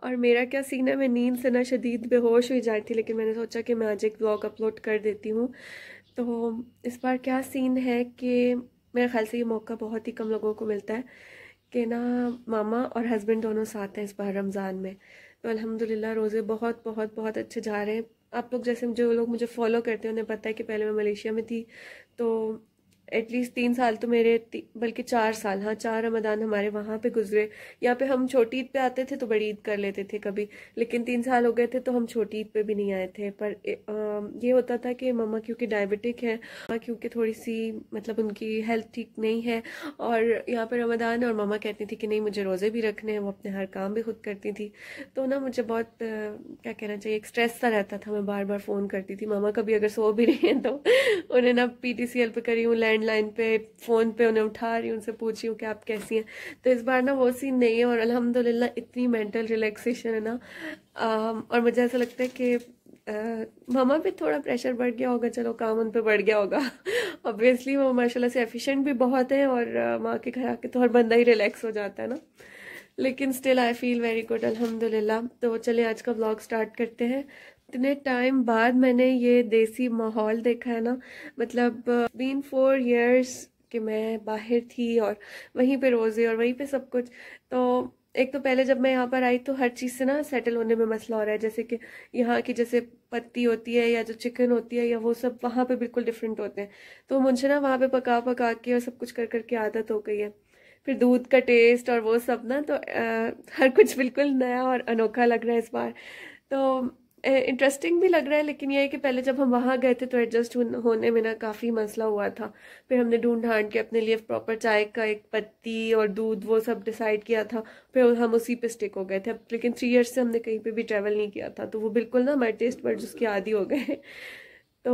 और मेरा क्या सीन है, मैं नींद से ना शदीद बेहोश हुई जा रही थी, लेकिन मैंने सोचा कि मैं आज एक व्लॉग अपलोड कर देती हूँ। तो इस बार क्या सीन है कि मेरे ख्याल से ये मौका बहुत ही कम लोगों को मिलता है कि ना मामा और हस्बैंड दोनों साथ हैं इस बार रमज़ान में। तो अल्हम्दुलिल्लाह रोज़े बहुत बहुत बहुत अच्छे जा रहे हैं। आप लोग जैसे जो लोग मुझे फॉलो करते हैं उन्हें पता है कि पहले मैं मलेशिया में थी, तो एटलीस्ट 3 साल तो मेरे बल्कि 4 साल, हाँ 4 रमज़ान हमारे वहाँ पे गुजरे। यहाँ पे हम छोटी ईद पे आते थे तो बड़ी ईद कर लेते थे कभी, लेकिन 3 साल हो गए थे तो हम छोटी ईद पे भी नहीं आए थे। पर ये होता था कि मम्मा क्योंकि डायबिटिक है, क्योंकि थोड़ी सी मतलब उनकी हेल्थ ठीक नहीं है, और यहाँ पे रमज़ान और मम्मा कहती थी कि नहीं मुझे रोज़े भी रखने हैं, वो अपने हर काम भी खुद करती थी। तो ना मुझे बहुत क्या कहना चाहिए, एक स्ट्रेस सा रहता था। मैं बार बार फ़ोन करती थी मामा, कभी अगर सो भी रही हैं तो उन्हें ना PTCL पे करी हूँ, लैंडलाइन पे फ़ोन पे उन्हें उठा रही हूँ, उनसे पूछ रही हूँ कि आप कैसी हैं। तो इस बार ना वो सीन नहीं है, और अल्हम्दुलिल्लाह इतनी मेंटल रिलैक्सेशन है ना। और मुझे ऐसा लगता है कि मामा पे थोड़ा प्रेशर बढ़ गया होगा, चलो काम उन पे बढ़ गया होगा ऑब्वियसली वो माशाल्लाह से एफिशिएंट भी बहुत है, और माँ के घर आके तो हर बंदा ही रिलैक्स हो जाता है ना। लेकिन still I feel very good अल्हम्दुलिल्लाह। तो चलिए आज का व्लॉग स्टार्ट करते हैं। इतने टाइम बाद मैंने ये देसी माहौल देखा है ना, मतलब बीन 4 years कि मैं बाहर थी, और वहीं पे रोज़े और वहीं पे सब कुछ। तो एक तो पहले जब मैं यहाँ पर आई तो हर चीज़ से ना सेटल होने में मसला हो रहा है, जैसे कि यहाँ की जैसे पत्ती होती है या जो चिकन होती है या वो सब वहाँ पे बिल्कुल डिफरेंट होते हैं। तो मुझे ना वहाँ पे पका पका के और सब कुछ कर करके आदत हो गई है। फिर दूध का टेस्ट और वो सब ना, तो हर कुछ बिल्कुल नया और अनोखा लग रहा है इस बार। तो इंटरेस्टिंग भी लग रहा है, लेकिन ये है कि पहले जब हम वहाँ गए थे तो एडजस्ट होने में ना काफ़ी मसला हुआ था। फिर हमने ढूंढ ढांड के अपने लिए प्रॉपर चाय का एक पत्ती और दूध वो सब डिसाइड किया था, फिर हम उसी पे स्टिक हो गए थे। अब लेकिन 3 years से हमने कहीं पे भी ट्रैवल नहीं किया था, तो वो बिल्कुल ना हमारे टेस्ट बड्स उसके आदी हो गए तो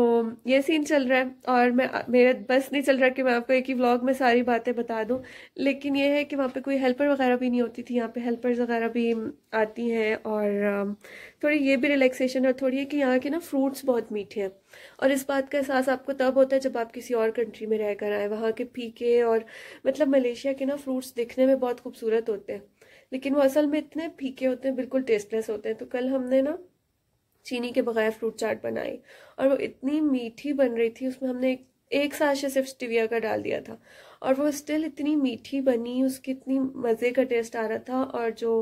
ये सीन चल रहा है, और मेरा बस नहीं चल रहा कि मैं आपको एक ही व्लॉग में सारी बातें बता दूं। लेकिन ये है कि वहाँ पे कोई हेल्पर वगैरह भी नहीं होती थी, यहाँ पे हेल्पर्स वगैरह भी आती हैं, और थोड़ी ये भी रिलैक्सेशन है, थोड़ी है कि यहाँ के ना फ्रूट्स बहुत मीठे हैं। और इस बात का एहसास आपको तब होता है जब आप किसी और कंट्री में रह कर आए। वहाँ के फीके और मतलब मलेशिया के ना फ्रूट्स दिखने में बहुत खूबसूरत होते हैं, लेकिन वो असल में इतने फीके होते हैं, बिल्कुल टेस्टलेस होते हैं। तो कल हमने ना चीनी के बगैर फ्रूट चाट बनाई, और वो इतनी मीठी बन रही थी, उसमें हमने एक साशे सिर्फ स्टीविया का डाल दिया था, और वो स्टिल इतनी मीठी बनी, उसकी इतनी मज़े का टेस्ट आ रहा था। और जो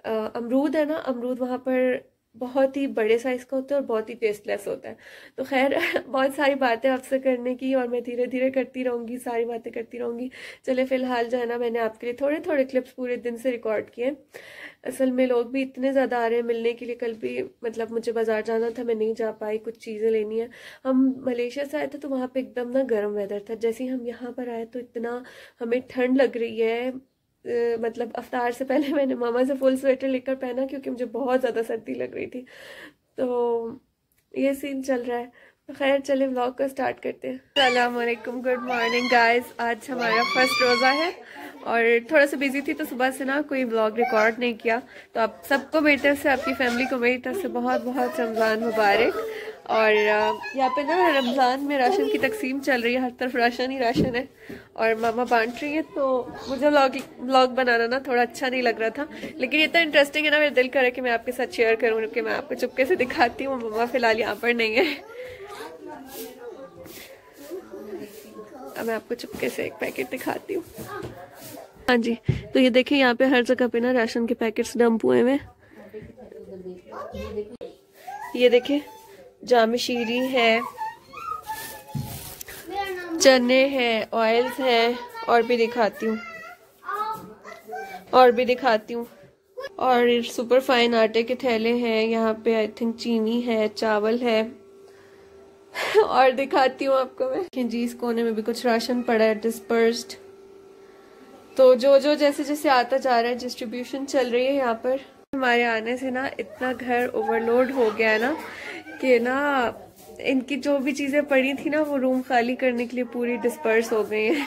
अमरूद है ना, अमरूद वहाँ पर बहुत ही बड़े साइज का होता है और बहुत ही टेस्टलेस होता है। तो खैर बहुत सारी बातें आपसे करने की, और मैं धीरे धीरे करती रहूँगी, सारी बातें करती रहूँगी। चले फिलहाल जो है ना, मैंने आपके लिए थोड़े थोड़े क्लिप्स पूरे दिन से रिकॉर्ड किए। असल में लोग भी इतने ज़्यादा आ रहे हैं मिलने के लिए। कल भी मतलब मुझे बाजार जाना था, मैं नहीं जा पाई, कुछ चीज़ें लेनी है। हम मलेशिया से आए थे तो वहाँ पे एकदम ना गर्म वेदर था, जैसे ही हम यहाँ पर आए तो इतना हमें ठंड लग रही है। मतलब अफ्तार से पहले मैंने मामा से फुल स्वेटर लेकर पहना, क्योंकि मुझे बहुत ज़्यादा सर्दी लग रही थी। तो ये सीन चल रहा है। तो खैर चले व्लॉग को स्टार्ट करते हैं। अस्सलाम वालेकुम, गुड मॉर्निंग गाइस। आज हमारा फर्स्ट रोज़ा है, और थोड़ा सा बिजी थी तो सुबह से ना कोई व्लॉग रिकॉर्ड नहीं किया। तो आप सबको मेरी तरफ से, आपकी फैमिली को मेरी तरफ से बहुत बहुत रमज़ान मुबारक। और यहाँ पे ना रमज़ान में राशन की तकसीम चल रही है, हर तरफ राशन ही राशन है, और मामा बांट रही है। तो मुझे व्लॉग बनाना ना थोड़ा अच्छा नहीं लग रहा था, लेकिन ये तो इंटरेस्टिंग है ना, मेरा दिल करे कि मैं आपके साथ शेयर करूँ, कि मैं आपको चुपके से दिखाती हूँ। मामा फिलहाल यहाँ पर नहीं है। अब मैं आपको चुपके से एक पैकेट दिखाती हूँ। हाँ जी, तो ये देखिए यहाँ पे हर जगह पे ना राशन के पैकेट्स डंप हुए हुए। ये देखिए जामशीरी है, चने हैं, ऑयल्स हैं, और भी दिखाती हूँ, और सुपर फाइन आटे के थैले हैं। यहाँ पे आई थिंक चीनी है, चावल है और दिखाती हूँ आपको मैं जी। इस कोने में भी कुछ राशन पड़ा है डिस्पर्स्ड। तो जो जो जैसे जैसे आता जा रहा है, डिस्ट्रीब्यूशन चल रही है यहाँ पर। हमारे आने से ना इतना घर ओवरलोड हो गया है ना, कि ना इनकी जो भी चीज़ें पड़ी थी ना, वो रूम खाली करने के लिए पूरी डिस्पर्स हो गई हैं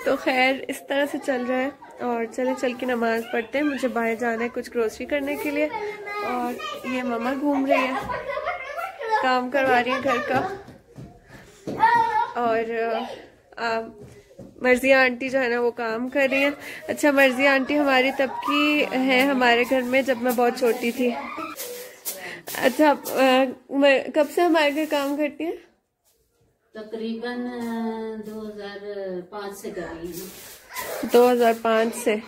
तो खैर इस तरह से चल रहा है। और चल के नमाज पढ़ते हैं, मुझे बाहर जाना है कुछ ग्रोसरी करने के लिए। और ये मम्मा घूम रही है, काम करवा रही है घर का। और मर्जिया आंटी जो है ना वो काम कर रही है। अच्छा, मर्जिया आंटी हमारी तब की है हमारे घर में जब मैं बहुत छोटी थी। अच्छा, कब से हमारे घर काम करती हैं? तकरीबन 2005 से कर रही हूँ। 2005 से।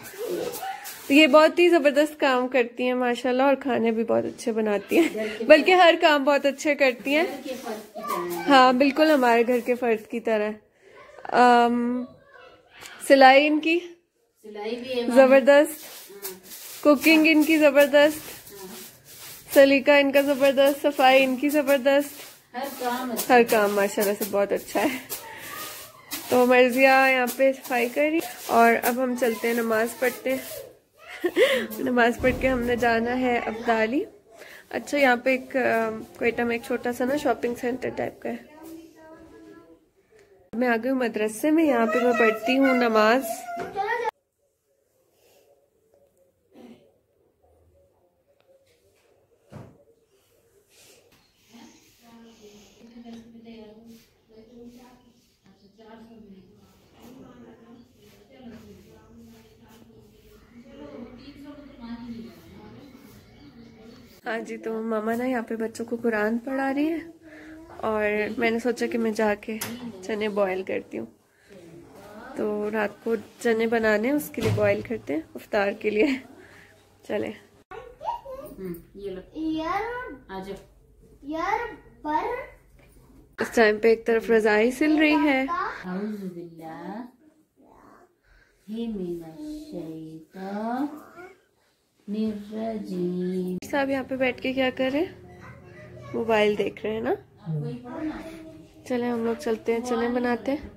ये बहुत ही जबरदस्त काम करती हैं माशाल्लाह, और खाने भी बहुत अच्छे बनाती हैं, बल्कि हर काम बहुत अच्छे करती हैं। हाँ बिल्कुल, हमारे घर के फर्द की तरह। सिलाई इनकी भी जबरदस्त, कुकिंग इनकी जबरदस्त, सलीका इनका जबरदस्त, सफाई इनकी जबरदस्त, हर काम माशाल्लाह से बहुत अच्छा है। तो मर्जिया यहाँ पे सफाई करी और अब हम चलते हैं, नमाज पढ़ते हैं। नमाज पढ़ के हमने जाना है अब्दाली। अच्छा, यहाँ पे एक क्वेटा में एक छोटा सा ना शॉपिंग सेंटर टाइप का है। मैं आ गई हूँ मदरसे में, यहाँ पे मैं पढ़ती हूँ नमाज। हाँ जी, तो मामा ना यहाँ पे बच्चों को कुरान पढ़ा रही है और मैंने सोचा कि मैं जाके चने बॉईल करती हूँ। तो रात को चने बनाने हैं, उसके लिए बॉईल करते हैं इफ्तार के लिए। चले। इस टाइम पे एक तरफ रजाई सिल रही है। साहब यहाँ पे बैठ के क्या कर रहे हैं? मोबाइल देख रहे हैं ना। चले हम लोग चलते हैं, चने बनाते हैं,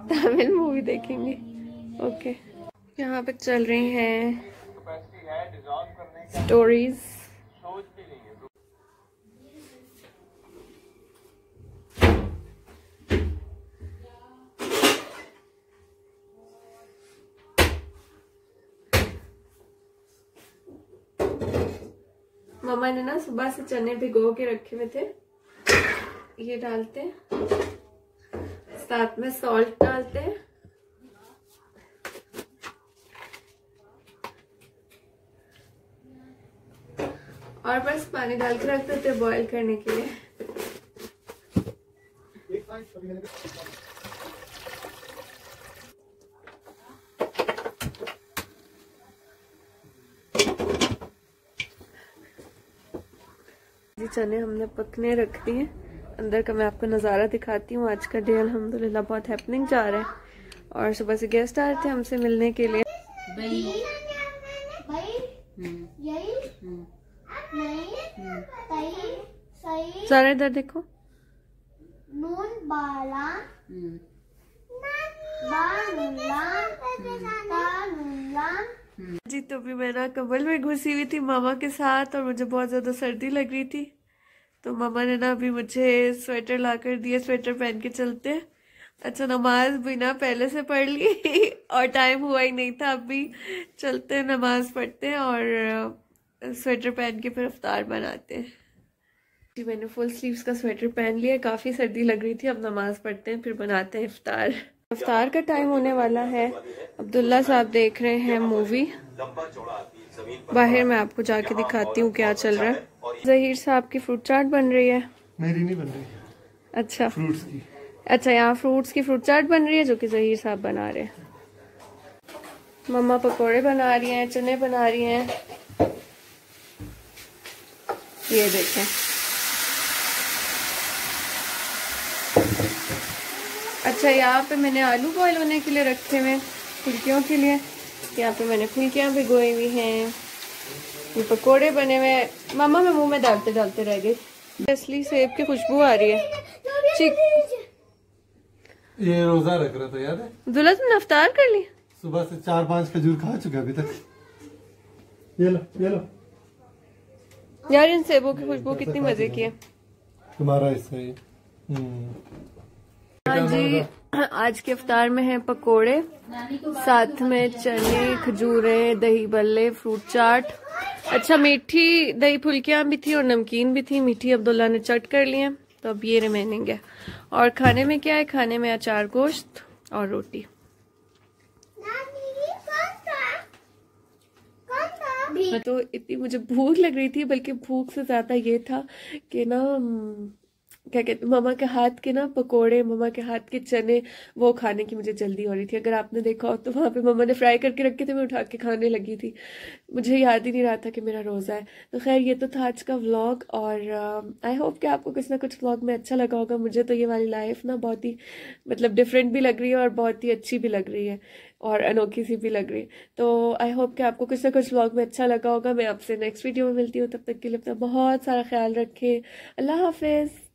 तमिल मूवी देखेंगे। ओके, यहाँ पे चल रही हैं स्टोरीज। मम्मा ने ना सुबह से चने भिगो के रखे हुए थे, ये डालते हैं, साथ में सॉल्ट डालते हैं, और बस पानी डाल के रख देते बॉईल करने के लिए। चने हमने पकने रख दिए। अंदर का मैं आपको नज़ारा दिखाती हूँ। आज का डे अल्हम्दुलिल्लाह बहुत हैपनिंग जा रहा है और सुबह से गेस्ट आ रहे थे हमसे मिलने के लिए। सारा इधर देखो। जी, तो भी मैं ना कंबल में घुसी हुई थी मामा के साथ और मुझे बहुत ज्यादा सर्दी लग रही थी, तो मामा ने ना अभी मुझे स्वेटर ला कर दिया, स्वेटर पहन के चलते हैं। अच्छा, नमाज भी ना पहले से पढ़ ली और टाइम हुआ ही नहीं था, अभी चलते हैं नमाज पढ़ते हैं और स्वेटर पहन के फिर इफ्तार बनाते हैं। जी, मैंने फुल स्लीव्स का स्वेटर पहन लिया, काफ़ी सर्दी लग रही थी। अब नमाज पढ़ते हैं फिर बनाते हैं इफ्तार। इफ्तार का टाइम होने वाला है। अब्दुल्ला साहब देख रहे हैं मूवी बाहर, मैं आपको जाके दिखाती हूँ क्या चल रहा है। जहीर साहब की फ्रूट चाट बन रही है। मेरी नहीं बन रही। अच्छा, फ्रूट्स की। अच्छा, यहाँ फ्रूट्स की फ्रूट चाट बन रही है जो कि जहीर साहब बना रहे हैं। मम्मा पकोड़े बना रही हैं, चने बना रही हैं, ये देखें। अच्छा, यहाँ पे मैंने आलू बॉईल होने के लिए रखे हुए फुल्कियों के लिए। यहाँ पे मैंने फुल्कियाँ भिगोई हुई हैं, ये पकोड़े बने हुए। मामा मैं मुंह में डालते डालते रह गई। असली सेब की खुशबू आ रही है। ये रोजा रख रहा था, याद है? दुल्हा तुमने इफ्तार कर ली? सुबह से 4-5 खजूर खा चुका अभी तक। ये लो, ये लो यार, इन सेबों की खुशबू कितनी मजे की है। तुम्हारा हिस्सा है। हाँ जी, आज के इफ्तार में है पकोड़े, साथ में चने, खजूरें, दही बल्ले, फ्रूट चाट। अच्छा, मीठी दही फुल्कियाँ भी थी और नमकीन भी थी। मीठी अब्दुल्ला ने चट कर ली है, तो अब ये रिमेनिंग है। और खाने में क्या है? खाने में अचार गोश्त और रोटी। तो इतनी मुझे भूख लग रही थी, बल्कि भूख से ज़्यादा ये था कि ना क्या कहते, मामा के हाथ के ना पकोड़े, मामा के हाथ के चने, वो खाने की मुझे जल्दी हो रही थी। अगर आपने देखा हो तो वहाँ पे मामा ने फ्राई करके रखे थे, मैं उठा के खाने लगी थी। मुझे याद ही नहीं रहा था कि मेरा रोज़ा है। तो खैर ये तो था आज का व्लॉग, और आई होप कि आपको कुछ ना कुछ व्लॉग में अच्छा लगा होगा। मुझे तो ये वाली लाइफ ना बहुत ही मतलब डिफरेंट भी लग रही है और बहुत ही अच्छी भी लग रही है और अनोखी सी भी लग रही है। तो आई होप कि आपको कुछ ना कुछ व्लॉग में अच्छा लगा होगा। मैं आपसे नेक्स्ट वीडियो में मिलती हूँ, तब तक के लिए अपना बहुत सारा ख्याल रखें। अल्लाह हाफिज़।